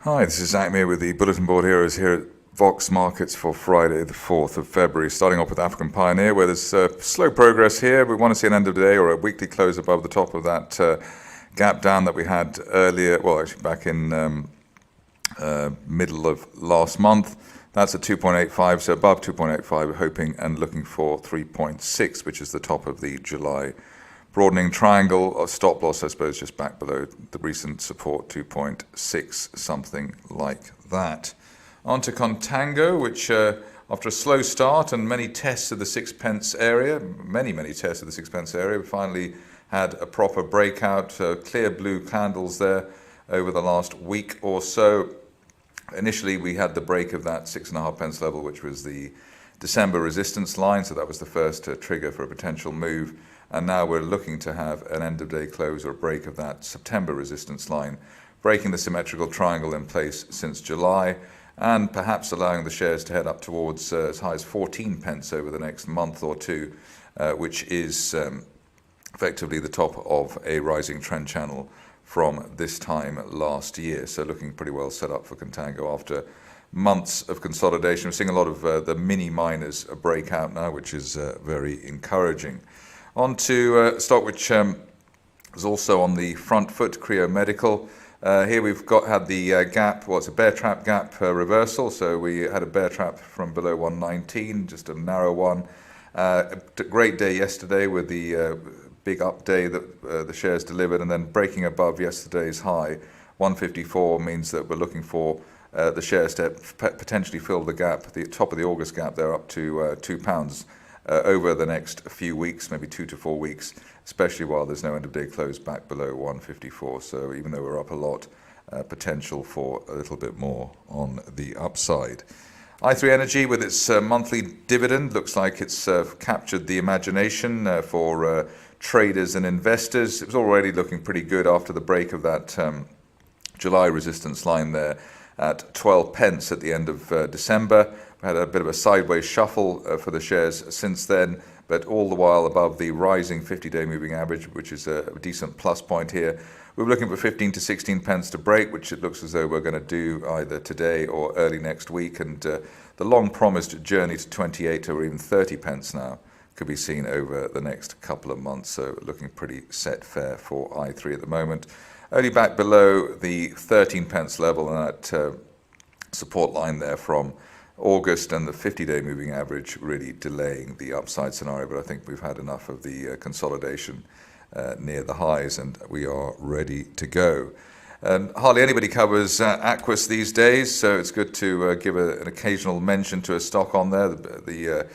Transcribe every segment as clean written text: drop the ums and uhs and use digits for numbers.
Hi, this is Zach Meir with the Bulletin Board Heroes here at Vox Markets for Friday, the 4th of February. Starting off with African Pioneer, where there's slow progress here. We want to see an end of the day or a weekly close above the top of that gap down that we had earlier, well, actually back in middle of last month. That's at 2.85, so above 2.85, we're hoping and looking for 3.6, which is the top of the July broadening triangle, or stop loss, I suppose, just back below the recent support, 2.6, something like that. On to Contango, which after a slow start and many tests of the sixpence area, many tests of the sixpence area, we finally had a proper breakout, clear blue candles there over the last week or so. Initially, we had the break of that 6.5 pence level, which was the December resistance line, so that was the first trigger for a potential move. And now we're looking to have an end-of-day close or break of that September resistance line, breaking the symmetrical triangle in place since July, and perhaps allowing the shares to head up towards as high as 14 pence over the next month or two, which is effectively the top of a rising trend channel from this time last year. So looking pretty well set up for Contango after months of consolidation. We're seeing a lot of the mini miners break out now, which is very encouraging. On to a stock which is also on the front foot, Creo Medical. Here we've had the gap, well, it's a bear trap gap reversal. So we had a bear trap from below 119, just a narrow one. A great day yesterday with the big up day that the shares delivered, and then breaking above yesterday's high, 154, means that we're looking for the shares to potentially fill the gap, the top of the August gap there, up to £2 over the next few weeks, maybe 2 to 4 weeks, especially while there's no end-of-day close back below 154. So even though we're up a lot, potential for a little bit more on the upside. i3 Energy, with its monthly dividend, looks like it's captured the imagination for traders and investors. It was already looking pretty good after the break of that July resistance line there at 12 pence at the end of December. We had a bit of a sideways shuffle for the shares since then, but all the while above the rising 50-day moving average, which is a decent plus point here. We were looking for 15 to 16 pence to break, which it looks as though we're going to do either today or early next week. And the long-promised journey to 28 or even 30 pence now could be seen over the next couple of months. So looking pretty set fair for i3 at the moment. Only back below the 13 pence level, and that support line there from August, and the 50-day moving average really delaying the upside scenario. But I think we've had enough of the consolidation near the highs, and we are ready to go. Hardly anybody covers Aquis these days, so it's good to give an occasional mention to a stock on there. The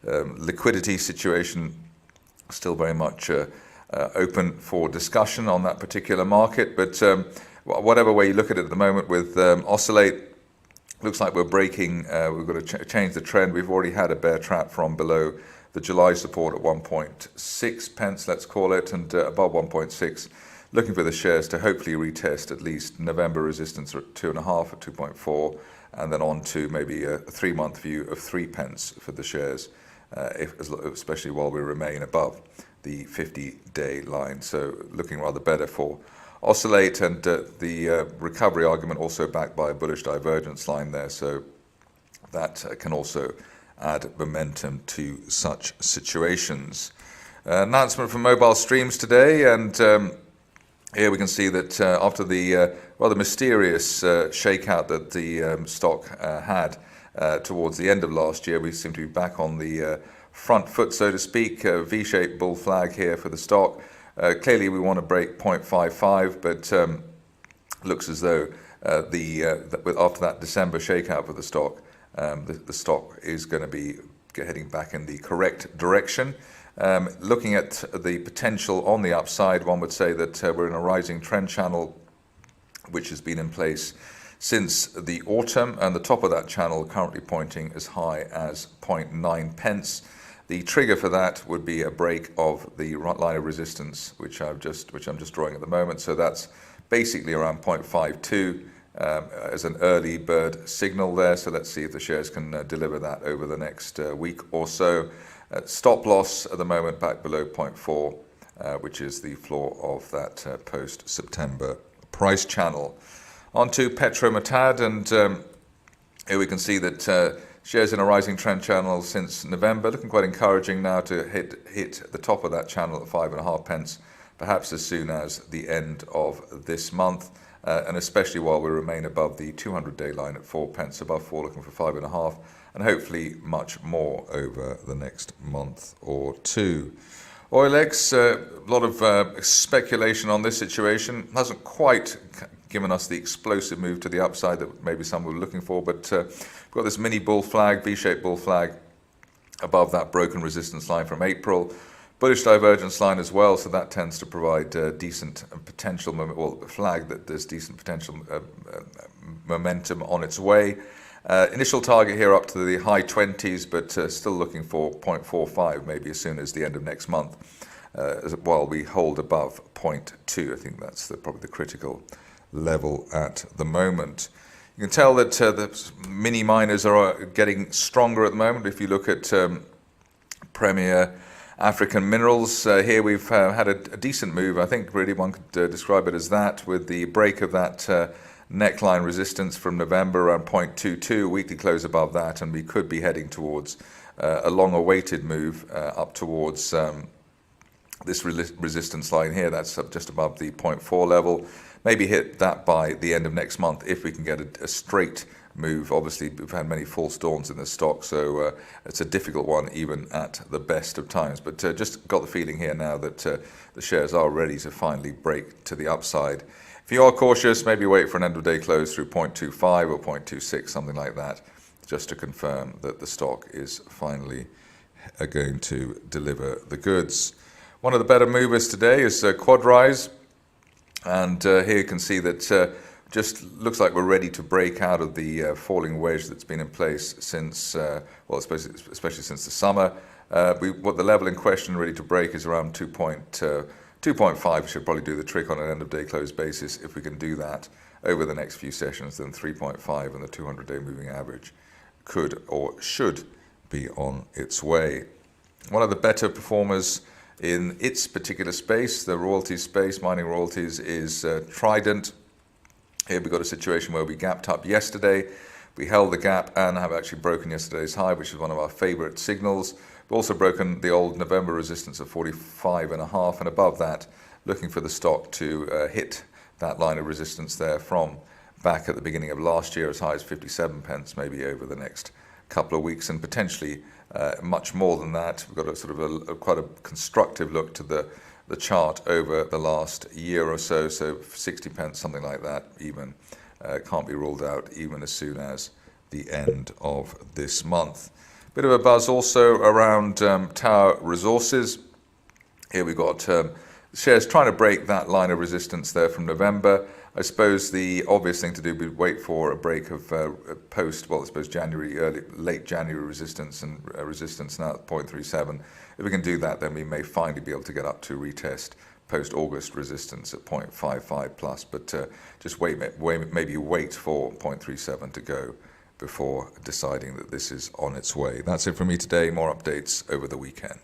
liquidity situation still very much open for discussion on that particular market. But whatever way you look at it at the moment with Oscillate, looks like we're breaking, we've got to change the trend. We've already had a bear trap from below the July support at 1.6 pence, let's call it, and above 1.6. Looking for the shares to hopefully retest at least November resistance at 2.5 at 2.4, and then on to maybe a 3-month view of 3 pence for the shares, especially while we remain above the 50-day line. So looking rather better for Oscillate, and the recovery argument also backed by a bullish divergence line there, so that can also add momentum to such situations. Announcement from Mobile Streams today, and here we can see that after the rather mysterious shakeout that the stock had towards the end of last year, we seem to be back on the front foot, so to speak. V-shaped bull flag here for the stock. Clearly we want to break 0.55, but looks as though after that December shakeout for the stock, the stock is going to be heading back in the correct direction. Looking at the potential on the upside, one would say that we're in a rising trend channel which has been in place since the autumn, and the top of that channel currently pointing as high as 0.9 pence. The trigger for that would be a break of the line of resistance, which I'm just drawing at the moment. So that's basically around 0.52 as an early bird signal there. So let's see if the shares can deliver that over the next week or so. Stop loss at the moment back below 0.4, which is the floor of that post-September price channel. On to Petrometad, and here we can see that shares in a rising trend channel since November, looking quite encouraging now to hit the top of that channel at 5.5 pence, perhaps as soon as the end of this month, and especially while we remain above the 200-day line at 4 pence, above 4, looking for 5.5, and hopefully much more over the next month or two. OilX, a lot of speculation on this situation. Hasn't quite given us the explosive move to the upside that maybe some were looking for, but we've got this mini bull flag, V-shaped bull flag, above that broken resistance line from April. Bullish divergence line as well, so that tends to provide decent potential, well, flag that there's decent potential momentum on its way. Initial target here up to the high 20s, but still looking for 0.45 maybe as soon as the end of next month, while we hold above 0.2. I think that's probably the critical level at the moment. You can tell that the mini miners are getting stronger at the moment. If you look at Premier African Minerals, here we've had a decent move. I think really one could describe it as that, with the break of that neckline resistance from November around 0.22, weekly close above that, and we could be heading towards a long-awaited move up towards this resistance line here. That's up just above the 0.4 level. Maybe hit that by the end of next month if we can get a straight move. Obviously, we've had many false dawns in the stock, so it's a difficult one even at the best of times. But just got the feeling here now that the shares are ready to finally break to the upside. If you are cautious, maybe wait for an end-of-day close through 0.25 or 0.26, something like that, just to confirm that the stock is finally going to deliver the goods. One of the better movers today is Quadrise, and here you can see that just looks like we're ready to break out of the falling wedge that's been in place since, well, especially since the summer. What the level in question ready to break is around 2.5. We should probably do the trick on an end-of-day close basis. If we can do that over the next few sessions, then 3.5 and the 200-day moving average could or should be on its way. One of the better performers in its particular space, the royalties space, mining royalties, is Trident. Here we've got a situation where we gapped up yesterday. We held the gap and have actually broken yesterday's high, which is one of our favorite signals. We've also broken the old November resistance of 45.5, and above that, looking for the stock to hit that line of resistance there from back at the beginning of last year, as high as 57 pence, maybe over the next couple of weeks, and potentially much more than that. We've got a sort of quite a constructive look to the chart over the last year or so, so 60 pence, something like that, even can't be ruled out even as soon as the end of this month. Bit of a buzz also around Tower Resources. Here we've got shares trying to break that line of resistance there from November. I suppose the obvious thing to do would be wait for a break of post, well, I suppose late January resistance, and resistance now at 0.37. If we can do that, then we may finally be able to get up to retest post-August resistance at 0.55 plus, but just maybe wait for 0.37 to go before deciding that this is on its way. That's it from me today. More updates over the weekend.